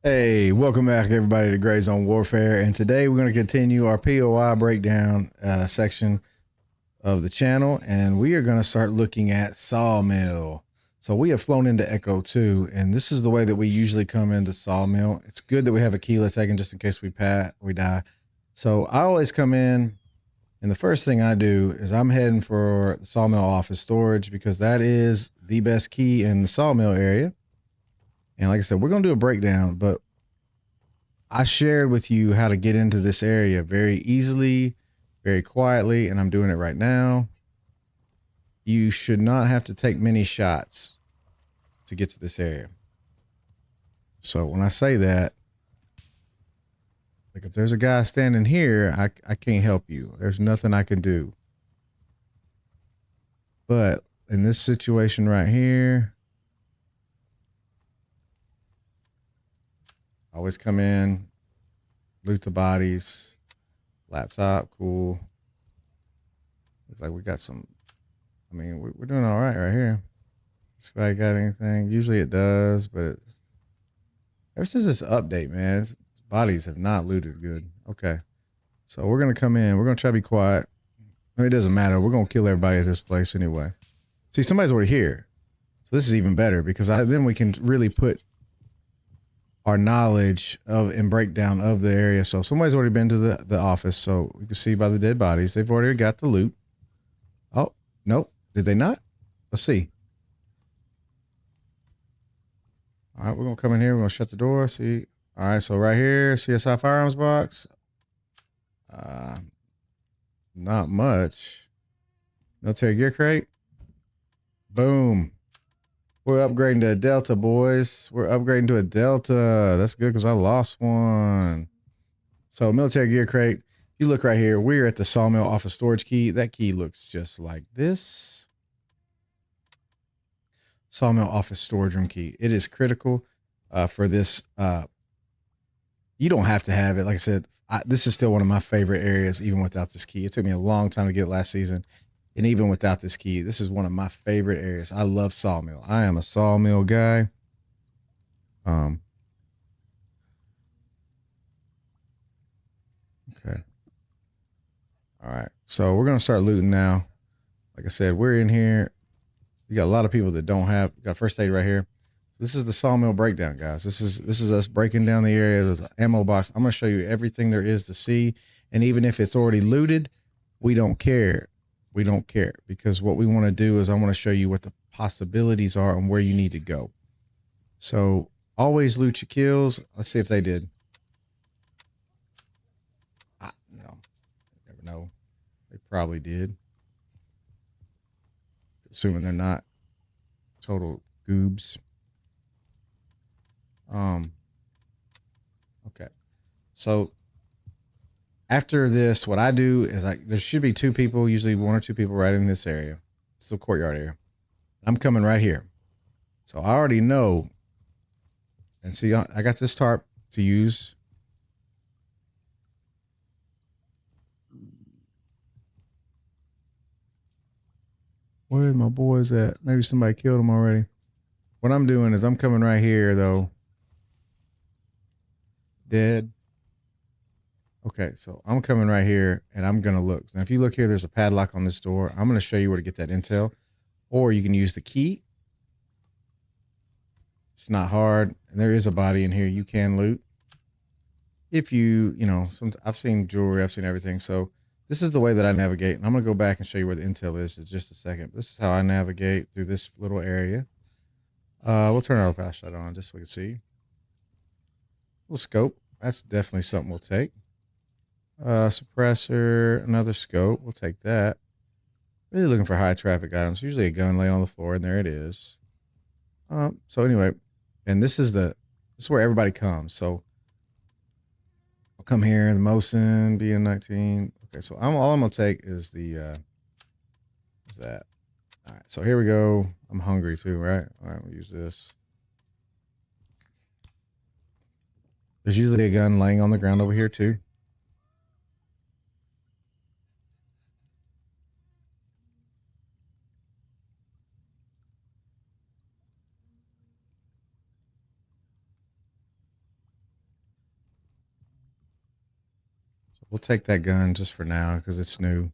Hey, welcome back, everybody, to Gray Zone Warfare. And today we're going to continue our POI breakdown section of the channel. And we are going to start looking at Sawmill. So we have flown into Echo 2, and this is the way that we usually come into Sawmill. It's good that we have a Keela taken just in case we die. So I always come in, and the first thing I do is I'm heading for the Sawmill office storage because that is the best key in the Sawmill area. And like I said, we're going to do a breakdown, but I shared with you how to get into this area very easily, very quietly, and I'm doing it right now. You should not have to take many shots to get to this area. So when I say that, like if there's a guy standing here, I can't help you. There's nothing I can do. But in this situation right here, I always come in, loot the bodies, laptop, cool. Looks like we got some, I mean, we're doing all right here. This guy got anything? Usually it does, but ever since this update, man, bodies have not looted good. Okay. So we're going to come in. We're going to try to be quiet. I mean, it doesn't matter. We're going to kill everybody at this place anyway. See, somebody's already here. So this is even better because then we can really put our knowledge of and breakdown of the area. So somebody's already been to the office. So we can see by the dead bodies. They've already got the loot. Oh, nope. Did they not? Let's see. All right, we're going to come in here. We're going to shut the door. See. All right, so right here, CSI firearms box. Uh, Not much. Military gear crate. Boom. We're upgrading to a Delta, boys. We're upgrading to a Delta. That's good because I lost one. So military gear crate. You look right here. We're at the Sawmill office storage key. That key looks just like this. Sawmill office storage room key. It is critical for this. You don't have to have it. Like I said, this is still one of my favorite areas, even without this key. It took me a long time to get it last season. And even without this key, this is one of my favorite areas. I love Sawmill. I am a Sawmill guy. Um, okay. All right. So we're gonna start looting now. Like I said, we're in here. We got a lot of people that don't have got first aid right here. This is the Sawmill breakdown, guys. This is us breaking down the area. There's an ammo box. I'm gonna show you everything there is to see. And even if it's already looted, we don't care. We don't care because what we want to do is I want to show you what the possibilities are and where you need to go. So always loot your kills. Let's see if they did. No, never know. They probably did. Assuming they're not total goobs. Okay. So after this, what I do is there should be two people, usually one or two people right in this area. It's the courtyard area. I'm coming right here. So I already know. And see, I got this tarp to use. Where my boys at? Maybe somebody killed them already. What I'm doing is I'm coming right here, though. Dead. Okay, so I'm coming right here, and I'm going to look. Now, if you look here, there's a padlock on this door. I'm going to show you where to get that intel. Or you can use the key. It's not hard. And there is a body in here you can loot. If I've seen jewelry, I've seen everything. So this is the way that I navigate. And I'm going to go back and show you where the intel is in just a second. This is how I navigate through this little area. We'll turn our flashlight on just so we can see. Little scope. That's definitely something we'll take. Suppressor, another scope. We'll take that. Really looking for high traffic items. Usually a gun laying on the floor, and there it is. So anyway, and this is where everybody comes. So I'll come here, the Mosin, BN19. Okay, so all I'm gonna take is is that. All right, so here we go. I'm hungry too, right? All right, we'll use this. There's usually a gun laying on the ground over here too. So we'll take that gun just for now because it's new.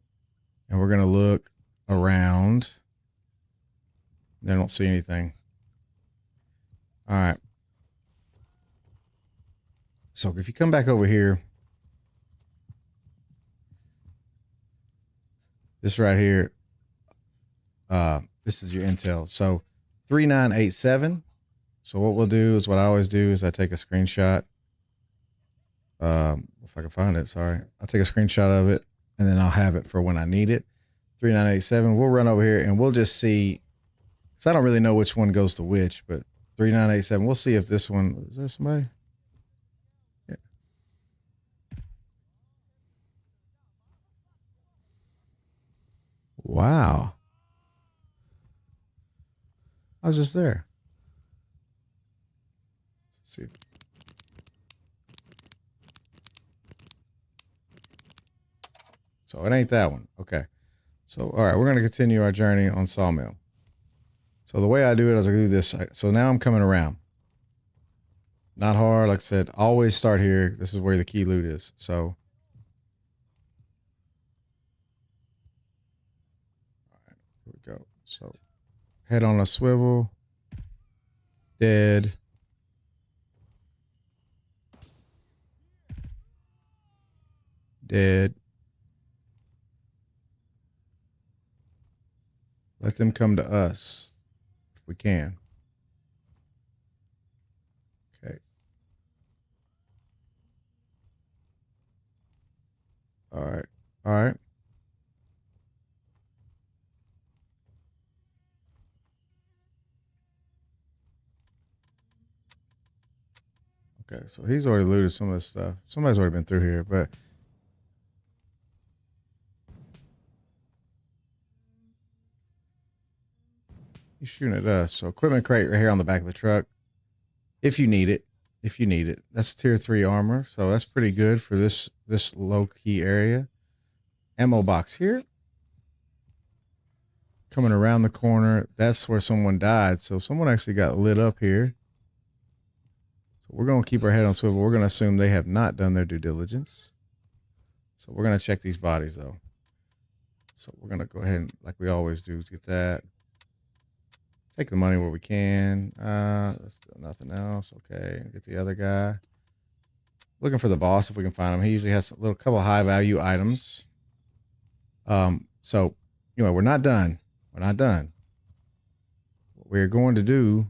And we're going to look around. I don't see anything. All right. So if you come back over here, this right here, this is your intel. So 3987. So what we'll do is what I always do is I take a screenshot. If I can find it, sorry. I'll take a screenshot of it and then I'll have it for when I need it. 3987. We'll run over here and we'll just see. Because I don't really know which one goes to which, but 3987. We'll see if this one. Is there somebody? Yeah. Wow. I was just there. Let's see. So it ain't that one. Okay. So, all right, we're going to continue our journey on Sawmill. So the way I do it is I do this. So now I'm coming around. Not hard. Like I said, always start here. This is where the key loot is. So, all right, here we go. So head on a swivel. Dead. Dead. Let them come to us if we can. Okay. All right. All right. Okay. So he's already looted some of this stuff. Somebody's already been through here, but he's shooting at us. So equipment crate right here on the back of the truck. If you need it. If you need it. That's tier 3 armor. So that's pretty good for this low key area. Ammo box here. Coming around the corner. That's where someone died. So someone actually got lit up here. So we're going to keep our head on swivel. We're going to assume they have not done their due diligence. So we're going to check these bodies though. So we're going to go ahead and, like we always do, get that. Take the money where we can. Let's do nothing else. Okay, get the other guy. Looking for the boss if we can find him. He usually has a little couple high value items. So anyway, we're not done. We're not done. What we're going to do,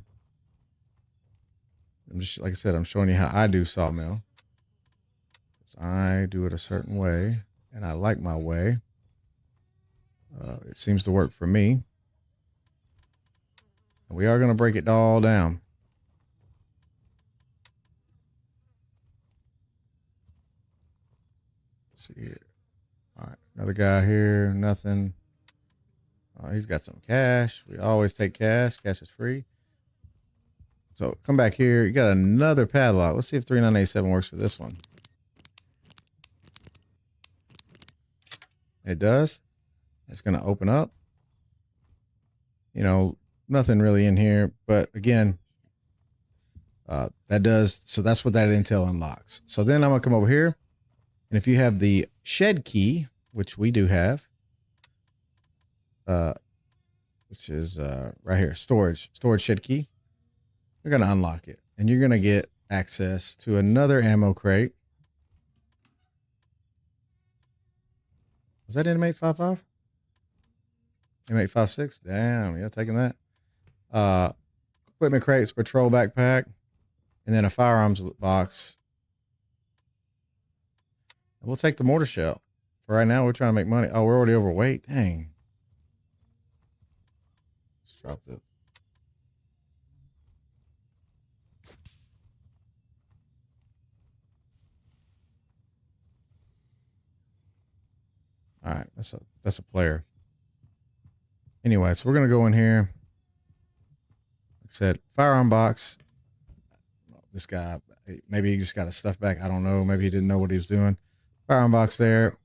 I'm just like I said, I'm showing you how I do Sawmill. I do it a certain way, and I like my way. It seems to work for me. And we are going to break it all down. Let's see here. All right, another guy here, nothing. He's got some cash. We always take cash. Cash is free. So come back here. You got another padlock. Let's see if 3987 works for this one. It does. It's going to open up. You know, nothing really in here. But again, that does. So that's what that intel unlocks. So then I'm going to come over here. And if you have the shed key, which we do have, which is right here, storage shed key, you're going to unlock it. And you're going to get access to another ammo crate. Was that inmate 55? Inmate 56? Damn, yeah, taking that. Equipment crates, patrol backpack, and then a firearms box. We'll take the mortar shell. For right now, we're trying to make money. Oh, we're already overweight. Dang. Let's drop this. All right, that's a player. Anyway, so we're gonna go in here. Like I said, firearm box. This guy, maybe he just got his stuff back. I don't know. Maybe he didn't know what he was doing. Firearm box there.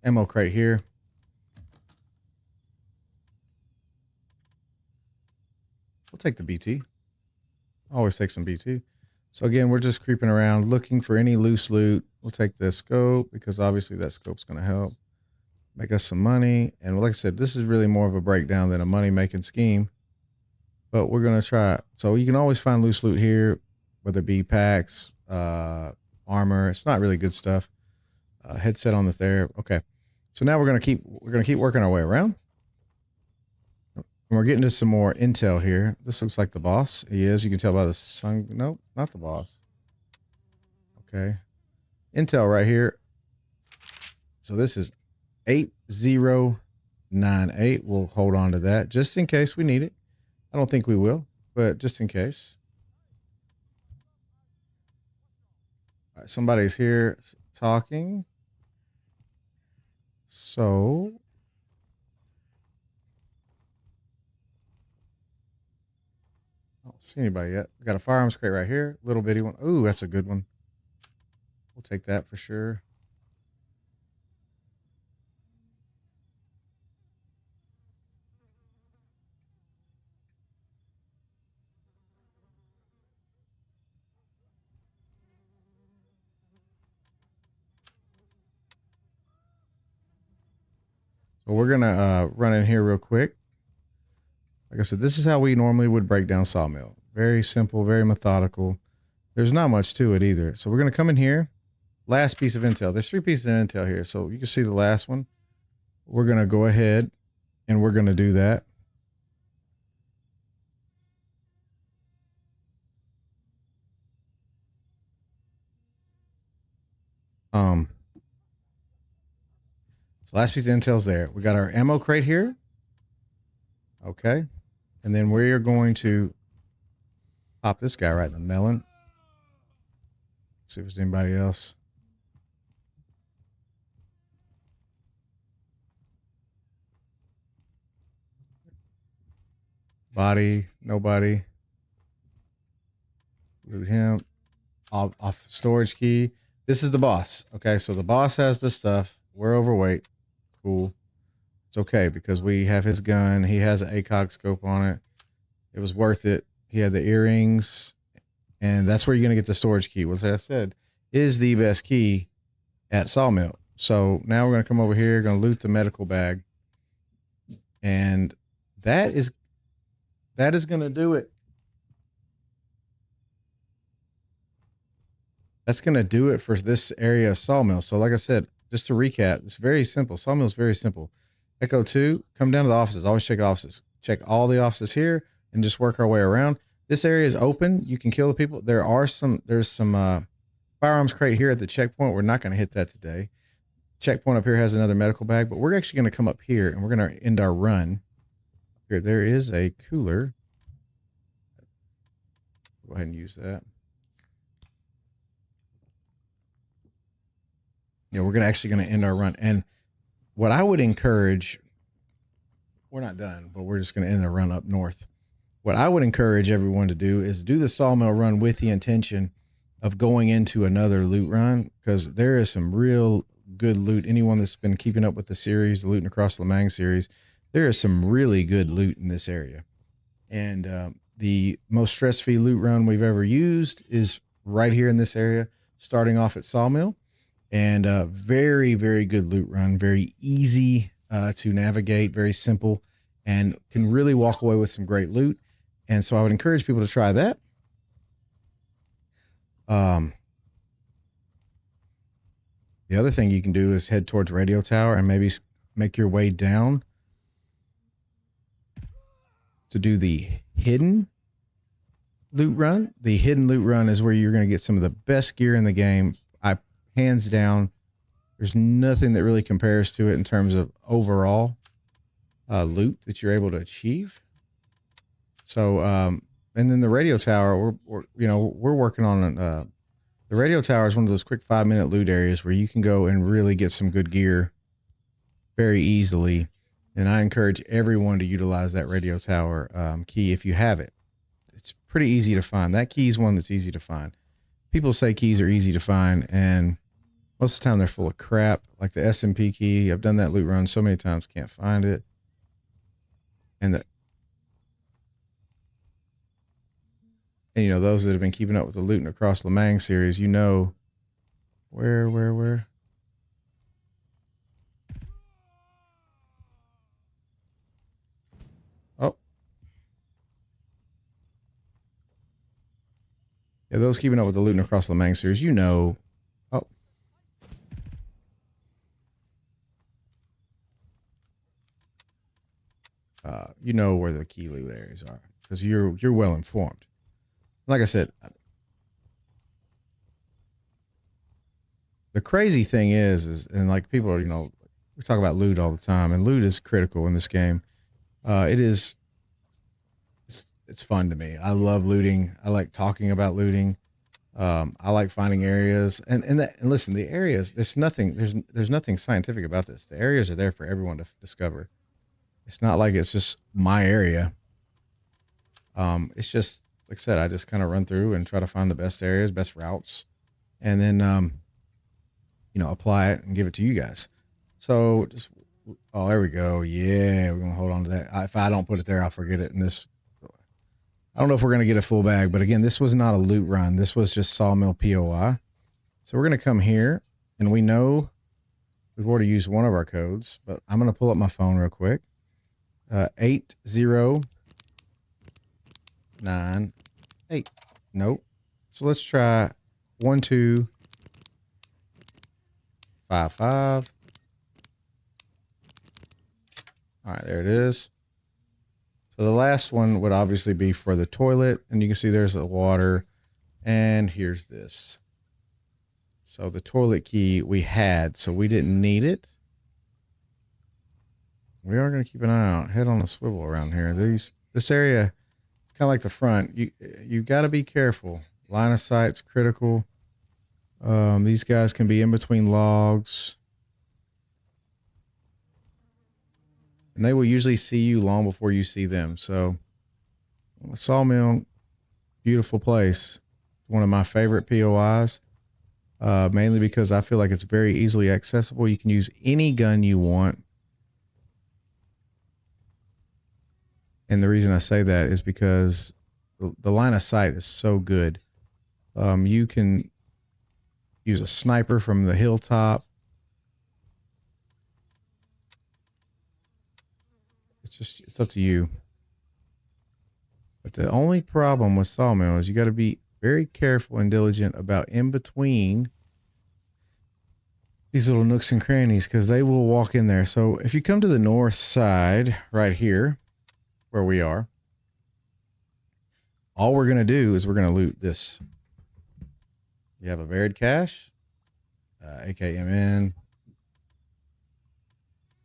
Ammo crate here. We'll take the BT. Always take some BT. So again, we're just creeping around looking for any loose loot. We'll take the scope because obviously that scope's going to help make us some money. And like I said, this is really more of a breakdown than a money-making scheme. But we're going to try it. So you can always find loose loot here, whether it be packs, armor. It's not really good stuff. Headset on the there. Okay. So now we're going to keep working our way around. And we're getting to some more intel here. This looks like the boss. He is. You can tell by the sun. Nope, not the boss. Okay. Intel right here. So this is 8098. We'll hold on to that just in case we need it. I don't think we will, but just in case. All right, somebody's here talking. So I don't see anybody yet. We got a firearms crate right here. Little bitty one. Ooh, that's a good one. We'll take that for sure. So we're going to run in here real quick. Like I said, this is how we normally would break down Sawmill. Very simple, very methodical. There's not much to it either. So we're going to come in here. Last piece of intel. There's 3 pieces of intel here. So you can see the last one. We're going to go ahead and we're going to do that. So last piece of intel's there. We got our ammo crate here. Okay. And then we're going to pop this guy right in the melon. See if there's anybody else. Body, nobody. Loot him. Off storage key. This is the boss. Okay, so the boss has this stuff. We're overweight. Cool. It's okay because we have his gun. He has an ACOG scope on it. It was worth it. He had the earrings. And that's where you're going to get the storage key, which I said is the best key at Sawmill. So now we're going to come over here, going to loot the medical bag. And that is going to do it. That's going to do it for this area of Sawmill. So like I said, just to recap, it's very simple. Sawmill is very simple. Echo 2, come down to the offices. Always check offices. Check all the offices here and just work our way around. This area is open. You can kill the people. There's some firearms crate here at the checkpoint. We're not going to hit that today. Checkpoint up here has another medical bag, but we're actually going to come up here and we're going to end our run. Here, there is a cooler. Go ahead and use that. Yeah, we're actually going to end our run. And what I would encourage, we're not done, but we're just going to end the run up north. What I would encourage everyone to do is do the Sawmill run with the intention of going into another loot run, because there is some real good loot. Anyone that's been keeping up with the series, the Looting Across Lemang series, there is some really good loot in this area. And the most stress-free loot run we've ever used is right here in this area, starting off at Sawmill. And very, very good loot run. Very easy to navigate. Very simple. And can really walk away with some great loot. And so I would encourage people to try that. The other thing you can do is head towards Radio Tower and maybe make your way down to do the hidden loot run. The hidden loot run is where you're going to get some of the best gear in the game. Hands down, there's nothing that really compares to it in terms of overall loot that you're able to achieve. So, and then the radio tower, we're working on the radio tower is one of those quick 5-minute loot areas where you can go and really get some good gear very easily. And I encourage everyone to utilize that radio tower key if you have it. It's pretty easy to find. That key is one that's easy to find. People say keys are easy to find, and most of the time they're full of crap. Like the SMP key, I've done that loot run so many times, can't find it. And And you know, those that have been keeping up with the Looting Across Lemang series, you know, where? Oh, yeah, those keeping up with the Looting Across Lemang series, you know. Oh, you know where the key loot areas are because you're well informed. Like I said, the crazy thing is and like people are, you know, we talk about loot all the time, and loot is critical in this game. It is. It's fun to me. I love looting. I like talking about looting. I like finding areas, and listen, the areas. There's nothing scientific about this. The areas are there for everyone to discover. It's not like it's just my area. It's just like I said. I just kind of run through and try to find the best areas, best routes, and then you know, apply it and give it to you guys. So just there we go. Yeah, we're gonna hold on to that. If I don't put it there, I'll forget it. And this, I don't know if we're gonna get a full bag, but again, this was not a loot run. This was just Sawmill POI. So we're gonna come here, and we know we've already used one of our codes, but I'm gonna pull up my phone real quick. 8098. Nope. So let's try 1255. All right, there it is. So the last one would obviously be for the toilet, and you can see there's the water, and here's this. So the toilet key we had, so we didn't need it. We are going to keep an eye out, head on a swivel around here. This area is kind of like the front. You got to be careful. Line of sight's critical. These guys can be in between logs, and they will usually see you long before you see them. So, Sawmill, beautiful place. One of my favorite POIs, mainly because I feel like it's very easily accessible. You can use any gun you want. And the reason I say that is because the line of sight is so good. You can use a sniper from the hilltop. It's up to you. But the only problem with Sawmill is you got to be very careful and diligent about in between these little nooks and crannies, because they will walk in there. So if you come to the north side right here where we are, all we're going to do is we're going to loot this. You have a varied cache, AKMN.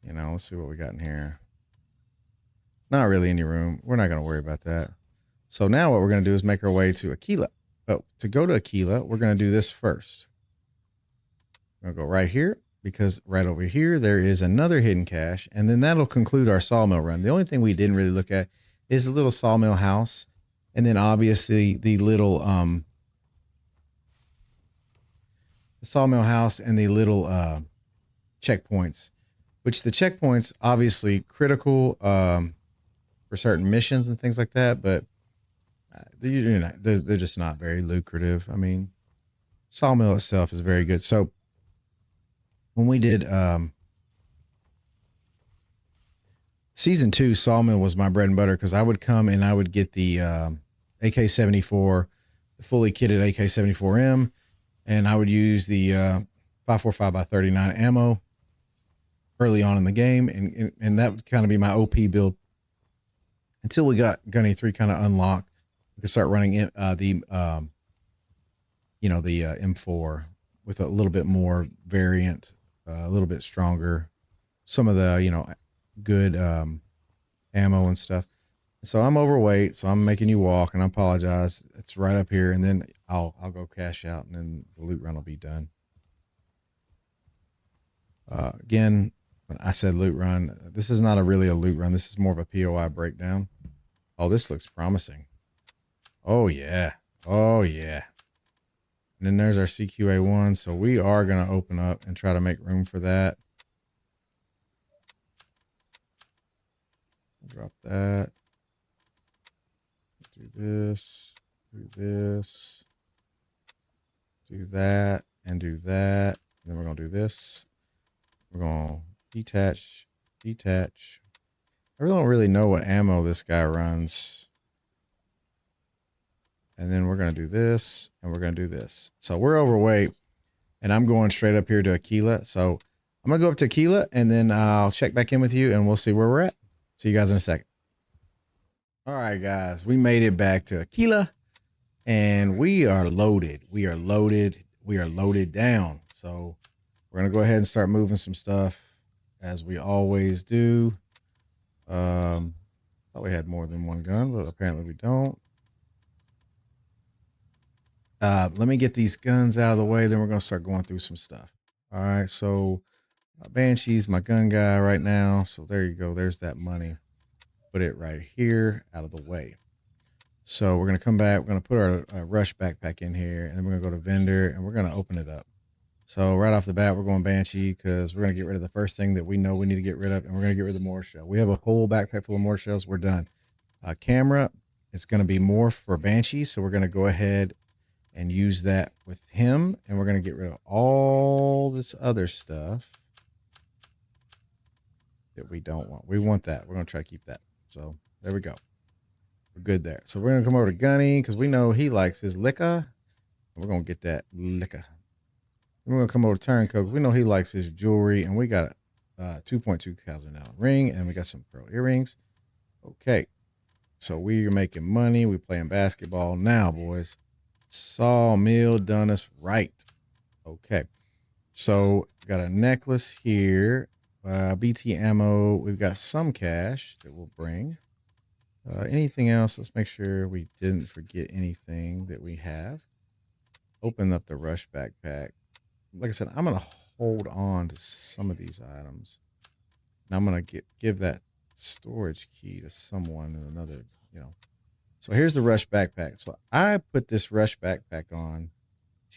You know, let's see what we got in here. Not really any room. We're not going to worry about that. So now what we're going to do is make our way to Aquila. But to go to Aquila, we're going to do this first. I'm going to go right here, because right over here there is another hidden cache, and then that'll conclude our Sawmill run. The only thing we didn't really look at is the little Sawmill house, and then obviously the little Sawmill house and the little checkpoints, which the checkpoints obviously critical for certain missions and things like that, but they're just not very lucrative. I mean, Sawmill itself is very good. So when we did season 2, Sawmill was my bread and butter, because I would come and I would get the AK-74, the fully kitted AK-74M, and I would use the 545x39 ammo early on in the game, and that would kind of be my OP build until we got Gunny 3 kind of unlocked. We could start running the M4 with a little bit more variant, a little bit stronger, some of the good ammo and stuff. So I'm overweight, so I'm making you walk, and I apologize. It's right up here, and then I'll go cash out, and then the loot run will be done. Again, when I said loot run, this is not really a loot run. This is more of a POI breakdown. Oh, this looks promising. Oh yeah. Oh yeah. And then there's our CQA1. So we are going to open up and try to make room for that. Drop that. Do this. do this, do that, and do that. And then we're going to do this. We're going to detach, detach. I don't really know what ammo this guy runs. And then we're going to do this, and we're going to do this. So we're overweight, and I'm going straight up here to Aquila. So I'm going to go up to Aquila, and then I'll check back in with you, and we'll see where we're at. See you guys in a second. All right, guys, we made it back to Aquila, and we are loaded. We are loaded. We are loaded down. So we're going to go ahead and start moving some stuff as we always do. Thought we had more than one gun, but apparently we don't. Let me get these guns out of the way, then we're going to start going through some stuff. All right, so Banshee's my gun guy right now. So there you go. There's that money. Put it right here out of the way. So we're going to come back. We're going to put our rush backpack in here, and then we're going to go to vendor, and we're going to open it up. So right off the bat, we're going Banshee because we're going to get rid of the first thing that we know we need to get rid of, and we're going to get rid of the mortar shell. We have a whole backpack full of mortar shells. We're done. Camera, it's going to be more for Banshee, so we're going to go ahead and use that with him, and we're going to get rid of all this other stuff that we don't want. We want that. We're going to try to keep that. So there we go. We're good there. So we're going to come over to Gunny because we know he likes his liquor. We're going to get that liquor. We're going to come over to Turncoat. We know he likes his jewelry, and we got a $2.2 thousand ring, and we got some pearl earrings. Okay. So we're making money. We're playing basketball now, boys. Sawmill done us right. Okay. So got a necklace here. BT ammo. We've got some cash that we'll bring. Anything else? Let's make sure we didn't forget anything that we have. Open up the rush backpack. Like I said, I'm going to hold on to some of these items. And I'm going to give that storage key to someone in another, So here's the rush backpack. So I put this rush backpack on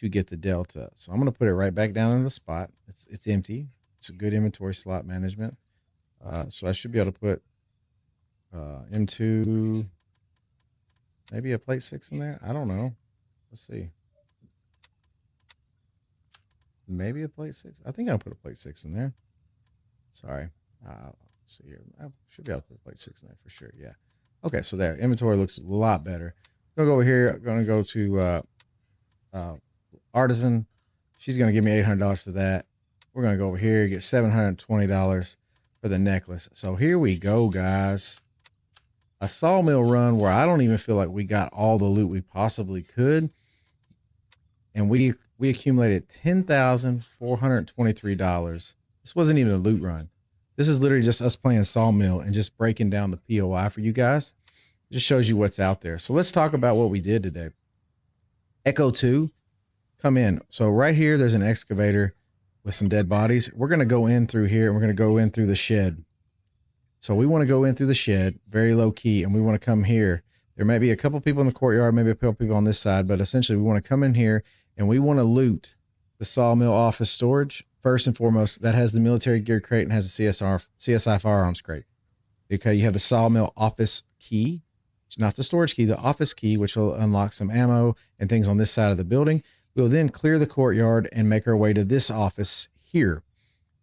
to get the Delta. So I'm going to put it right back down in the spot. It's empty. It's a good inventory slot management. So I should be able to put M2, maybe a plate 6 in there. I don't know. Let's see. Maybe a plate 6. I think I'll put a plate 6 in there. Sorry. Let's see here. I should be able to put a plate 6 in there for sure. Yeah. Okay, so there. Inventory looks a lot better. Gonna go over here. I'm gonna go to Artisan. She's gonna give me $800 for that. We're gonna go over here, get $720 for the necklace. So here we go, guys. A Sawmill run where I don't even feel like we got all the loot we possibly could. And we accumulated $10,423. This wasn't even a loot run. This is literally just us playing Sawmill and just breaking down the POI for you guys. It just shows you what's out there. So let's talk about what we did today. Echo 2, come in. So right here, there's an excavator with some dead bodies. We're going to go in through here, and we're going to go in through the shed. So we want to go in through the shed, very low key, and we want to come here. There may be a couple people in the courtyard, maybe a couple people on this side, but essentially we want to come in here, and we want to loot the Sawmill office storage. First and foremost, that has the military gear crate and has a CSI firearms crate. Okay, you have the Sawmill office key. It's not the storage key, the office key, which will unlock some ammo and things on this side of the building. We'll then clear the courtyard and make our way to this office here,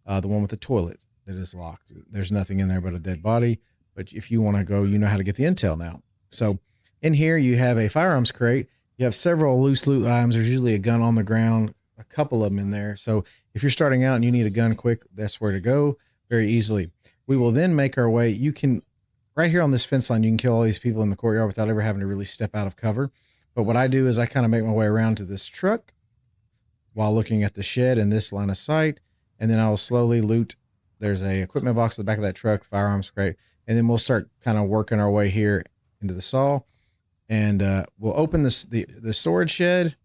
the one with the toilet that is locked. There's nothing in there but a dead body, but if you want to go, you know how to get the intel now. So in here, you have a firearms crate. You have several loose loot items. There's usually a gun on the ground, a couple of them in there. So if you're starting out and you need a gun quick, that's where to go very easily. We will then make our way. You can, right here on this fence line, you can kill all these people in the courtyard without ever having to really step out of cover. But what I do is I kind of make my way around to this truck while looking at the shed in this line of sight. And then I will slowly loot. There's a equipment box at the back of that truck, firearms crate. And then we'll start kind of working our way here into the saw. And we'll open the storage shed.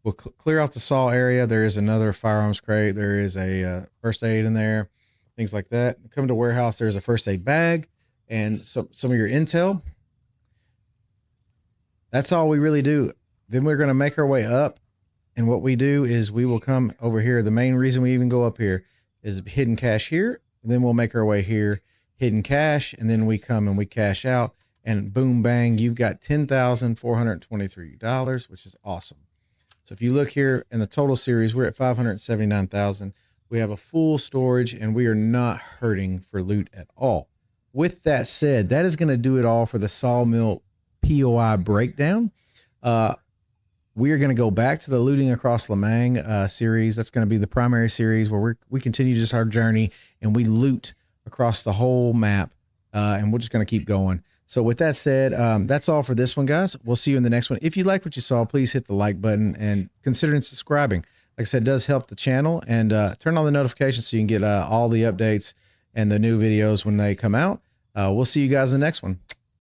We'll clear out the saw area. There is another firearms crate. There is a first aid in there, things like that. Come to warehouse. There's a first aid bag and some of your intel. That's all we really do. Then we're going to make our way up. And what we do is we will come over here. The main reason we even go up here is hidden cash here. And then we'll make our way here, hidden cash. And then we come and we cash out. and boom, bang, you've got $10,423, which is awesome. So if you look here in the total series, we're at 579,000. We have a full storage, and we are not hurting for loot at all. With that said, that is going to do it all for the Sawmill POI breakdown. We are going to go back to the Looting Across Lemang series. That's going to be the primary series where we continue just our journey and we loot across the whole map, and we're just going to keep going. So with that said, that's all for this one, guys. We'll see you in the next one. If you like what you saw, please hit the like button and consider subscribing. Like I said, it does help the channel, and turn on the notifications so you can get all the updates and the new videos when they come out. We'll see you guys in the next one.